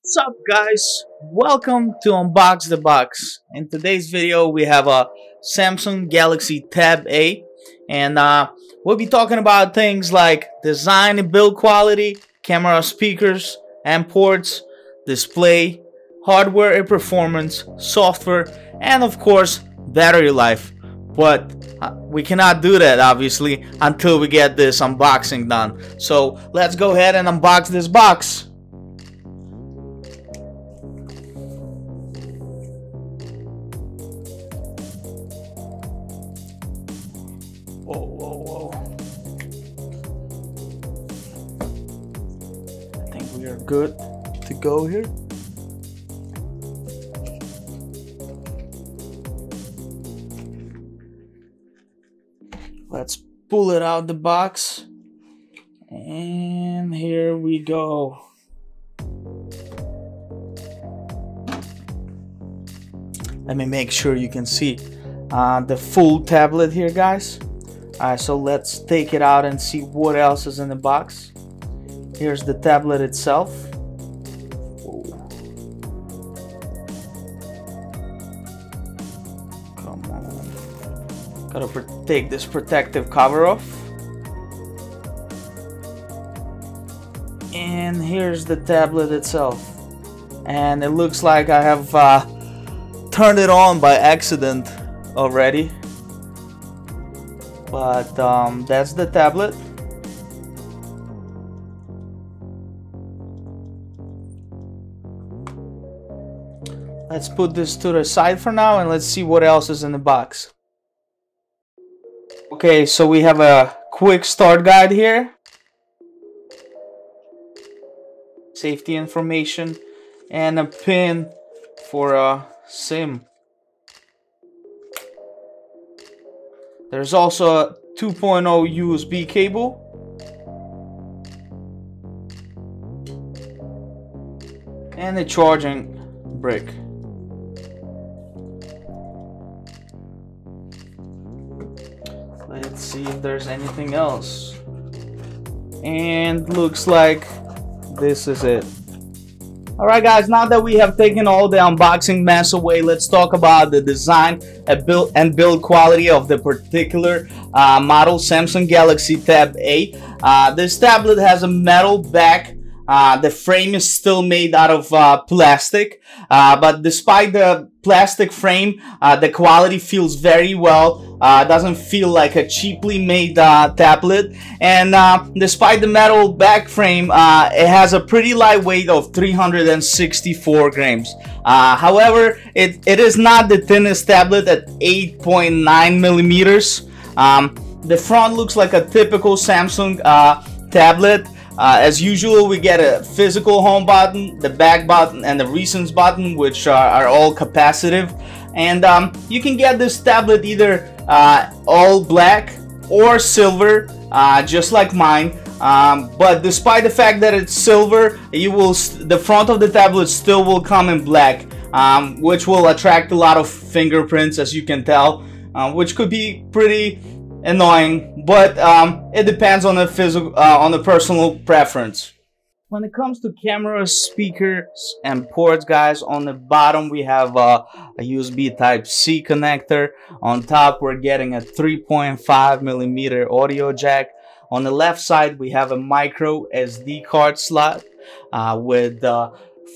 What's up, guys? Welcome to Unbox the Box. In today's video we have a Samsung Galaxy Tab A, and we'll be talking about things like design and build quality, camera, speakers and ports, display, hardware and performance, software, and of course battery life. But we cannot do that obviously until we get this unboxing done. So let's go ahead and unbox this box. Whoa. I think we are good to go here. Let's pull it out the box. And here we go. Let me make sure you can see the full tablet here, guys. Alright, so let's take it out and see what else is in the box. Here's the tablet itself. Come on. Gotta take this protective cover off. And here's the tablet itself. And it looks like I have turned it on by accident already. But that's the tablet. Let's put this to the side for now and let's see what else is in the box. Okay, so we have a quick start guide here. Safety information and a pin for a SIM. There's also a 2.0 USB cable. And a charging brick. Let's see if there's anything else. And looks like this is it. Alright guys, now that we have taken all the unboxing mess away, let's talk about the design and build quality of the particular model Samsung Galaxy Tab A. This tablet has a metal back. The frame is still made out of plastic, but despite the plastic frame, the quality feels very well. Doesn't feel like a cheaply made tablet, and despite the metal back frame, it has a pretty light weight of 364 grams. However, it is not the thinnest tablet at 8.9 millimeters. The front looks like a typical Samsung tablet. As usual, we get a physical home button, the back button, and the recents button, which are all capacitive. And you can get this tablet either all black or silver, just like mine. But despite the fact that it's silver, the front of the tablet still will come in black, which will attract a lot of fingerprints, as you can tell, which could be pretty annoying, but it depends on the personal preference. When it comes to cameras, speakers, and ports, guys, on the bottom we have a USB Type-C connector. On top we're getting a 3.5 millimeter audio jack. On the left side we have a micro SD card slot with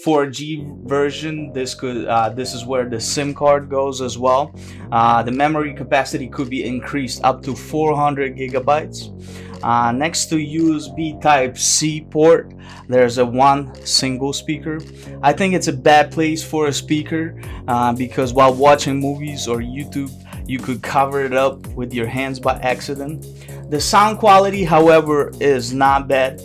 4G version. This is where the SIM card goes as well. The memory capacity could be increased up to 400 gigabytes. Next to USB Type-C port, there's one single speaker. I think it's a bad place for a speaker because while watching movies or YouTube, you could cover it up with your hands by accident. The sound quality, however, is not bad.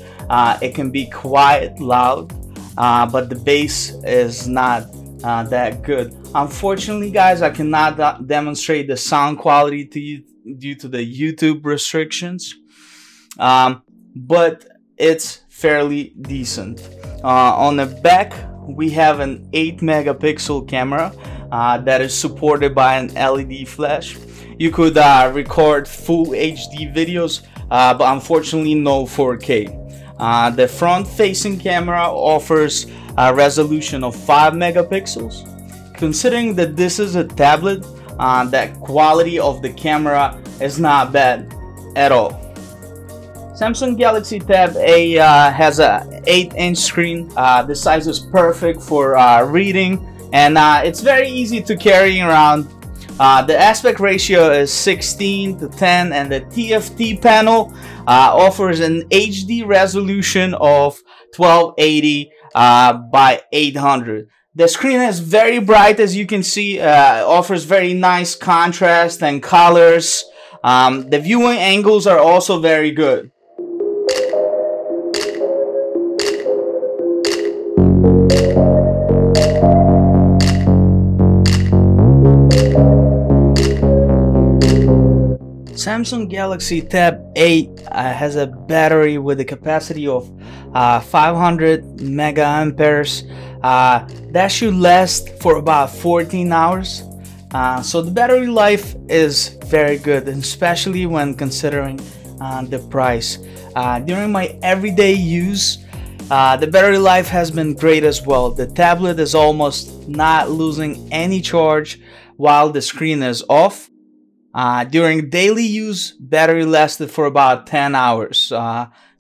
It can be quite loud. But the bass is not that good. Unfortunately, guys, I cannot demonstrate the sound quality to you due to the YouTube restrictions, but it's fairly decent. On the back we have an 8 megapixel camera that is supported by an LED flash. You could record full HD videos, but unfortunately no 4K. The front-facing camera offers resolution of 5 megapixels. Considering that this is a tablet, that quality of the camera is not bad at all. Samsung Galaxy Tab A has a 8-inch screen. The size is perfect for reading, and it's very easy to carry around. The aspect ratio is 16:10, and the TFT panel offers an HD resolution of 1280 by 800. The screen is very bright, as you can see. Offers very nice contrast and colors. The viewing angles are also very good. Samsung Galaxy Tab 8 has a battery with a capacity of 500 megaamperes. That should last for about 14 hours. So the battery life is very good, especially when considering the price. During my everyday use, the battery life has been great as well. The tablet is almost not losing any charge while the screen is off. During daily use, battery lasted for about 10 hours.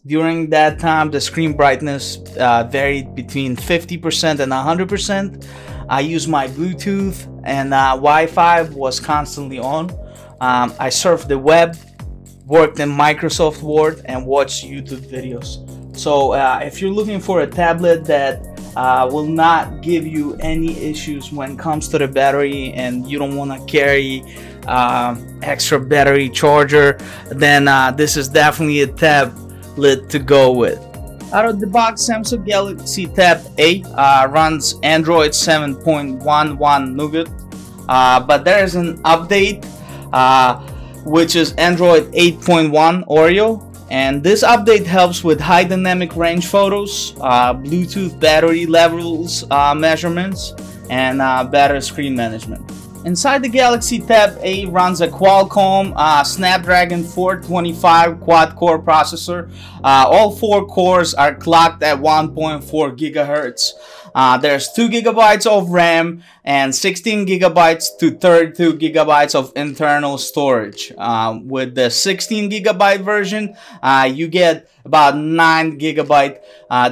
During that time, the screen brightness varied between 50% and 100%. I used my Bluetooth, and Wi-Fi was constantly on. I surfed the web, worked in Microsoft Word, and watched YouTube videos. So if you're looking for a tablet that will not give you any issues when it comes to the battery, and you don't want to carry extra battery charger, then this is definitely a tablet to go with. Out of the box, Samsung Galaxy Tab 8 runs Android 7.11 Nougat, but there is an update which is Android 8.1 Oreo. And this update helps with high dynamic range photos, Bluetooth battery levels measurements, and better screen management. Inside the Galaxy Tab A runs a Qualcomm Snapdragon 425 quad-core processor. All 4 cores are clocked at 1.4 gigahertz. There's 2 gigabytes of RAM and 16 gigabytes to 32 gigabytes of internal storage. With the 16 gigabyte version, you get about 9 gigabyte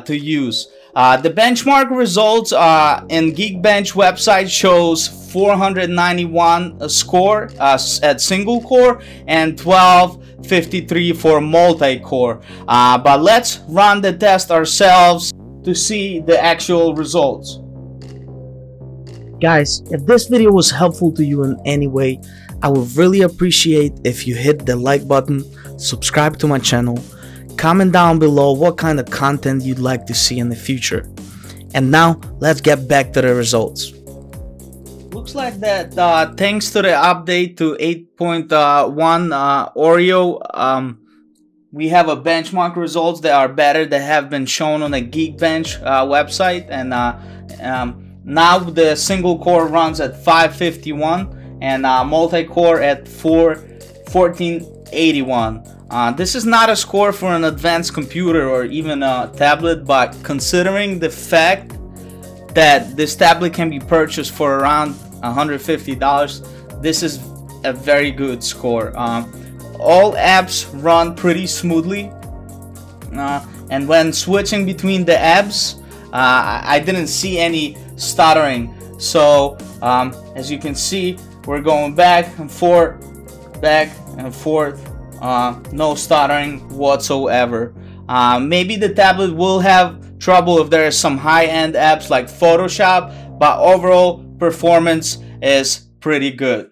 to use. The benchmark results in Geekbench website shows 491 score at single core and 1253 for multi-core. But let's run the test ourselves to see the actual results. Guys, if this video was helpful to you in any way, I would really appreciate if you hit the like button, subscribe to my channel, comment down below what kind of content you'd like to see in the future. And now, let's get back to the results. Looks like that thanks to the update to 8.1 Oreo, we have a benchmark results that are better, that have been shown on the Geekbench website. And now the single core runs at 551 and multi-core at 1481. This is not a score for an advanced computer or even a tablet, but considering the fact that this tablet can be purchased for around $150, this is a very good score. All apps run pretty smoothly, and when switching between the apps, I didn't see any stuttering. So as you can see, we're going back and forth, no stuttering whatsoever. Maybe the tablet will have trouble if there is some high-end apps like Photoshop, but overall performance is pretty good.